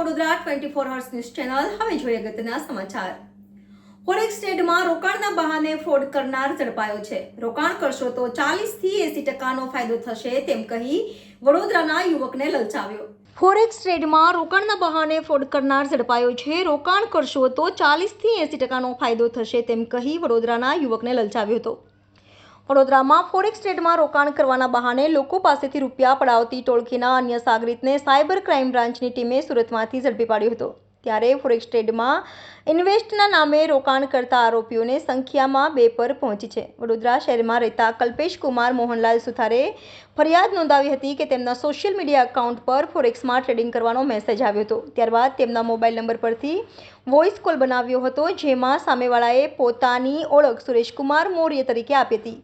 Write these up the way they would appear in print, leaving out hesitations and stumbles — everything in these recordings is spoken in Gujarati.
વડોદરા 24 હર્સ ન્યૂઝ ચેનલ હવે જોઈએ અગત્યના સમાચાર। ફોરેક્સ ટ્રેડમાં રોકાણના બહાને ફ્રોડ કરનાર ઝડપાયો છે। રોકાણ કરશો તો 40 થી 80% ફાયદો થશે તેમ કહી વડોદરાના યુવકને લલચાવ્યો। ફોરેક્સ ટ્રેડમાં રોકાણના બહાને ફ્રોડ કરનાર ઝડપાયો છે। રોકાણ કરશો તો 40 થી 80% ફાયદો થશે તેમ કહી વડોદરાના યુવકને લલચાવ્યો હતો। વડોદરામાં ફોરેક્સ ટ્રેડમાં રોકાણ કરવાના બહાને લોકો પાસેથી રૂપિયા પડાવતી ટોળકીના અન્ય સાગરીતને સાયબર ક્રાઇમ બ્રાન્ચની ટીમે સુરતમાંથી ઝડપી પાડ્યો હતો। ત્યારે ફોરેક્સ ટ્રેડમાં ઇન્વેસ્ટના નામે રોકાણ કરતા આરોપીઓને સંખ્યામાં 2 પર પહોંચી છે। વડોદરા શહેરમાં રહેતા કલ્પેશ કુમાર મોહનલાલ સુથારે ફરિયાદ નોંધાવી હતી કે તેમના સોશિયલ મીડિયા એકાઉન્ટ પર ફોરેક્સમાં ટ્રેડિંગ કરવાનો મેસેજ આવ્યો હતો। ત્યારબાદ તેમના મોબાઈલ નંબર પરથી વોઇસ કોલ બનાવ્યો હતો, જેમાં સામેવાળાએ પોતાની ઓળખ સુરેશકુમાર મૌર્ય તરીકે આપી હતી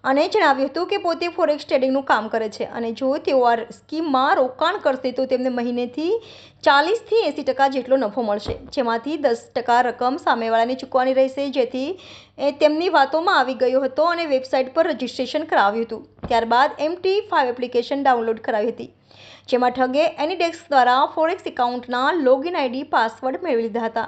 અને જણાવ્યું હતું કે પોતે ફોરેક્સ ટ્રેડિંગનું કામ કરે છે અને જો તેઓ આ સ્કીમમાં રોકાણ કરશે તો તેમને મહિનેથી 40 થી 80% જેટલો નફો મળશે, જેમાંથી 10% રકમ સામેવાળાને ચૂકવવાની રહેશે। જેથી તેમની વાતોમાં આવી ગયો હતો અને વેબસાઇટ પર રજીસ્ટ્રેશન કરાવ્યું હતું। ત્યારબાદ MT5 એપ્લિકેશન ડાઉનલોડ કરાવી હતી, જેમાં ઠગે એનીડેસ્ક દ્વારા ફોરેક્સ એકાઉન્ટના લોગિન આઈડી પાસવર્ડ મેળવી લીધા હતા।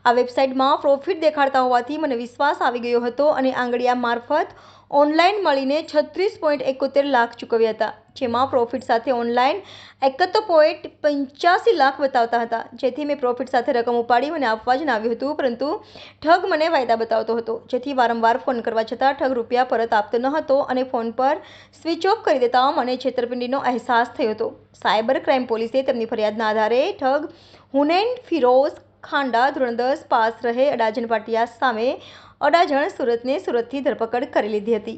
આ વેબસાઇટમાં પ્રોફિટ દેખાડતા હોવાથી મને વિશ્વાસ આવી ગયો હતો અને આંગળીયા મારફત ઓનલાઈન મળીને 36.71 લાખ ચૂકવ્યા હતા, જેમાં પ્રોફિટ સાથે ઓનલાઈન 71.85 લાખ બતાવતા હતા। જેથી મેં પ્રોફિટ સાથે રકમ ઉપાડી મને આપવા જણાવ્યું હતું, પરંતુ ઠગ મને વાયદા બતાવતો હતો, જેથી વારંવાર ફોન કરવા છતાં ઠગ રૂપિયા પરત આપતો ન હતો અને ફોન પર સ્વિચ ઓફ કરી દેતા મને છેતરપિંડીનો અહેસાસ થયો હતો। સાયબર ક્રાઇમ પોલીસે તેમની ફરિયાદના આધારે ઠગ હુનૈન ફિરોઝ ખાંડા ધોરણ 10 પાસ રહે અડાજણ પાટિયા સામે અડાજણ સુરતથી ધરપકડ કરી લીધી હતી।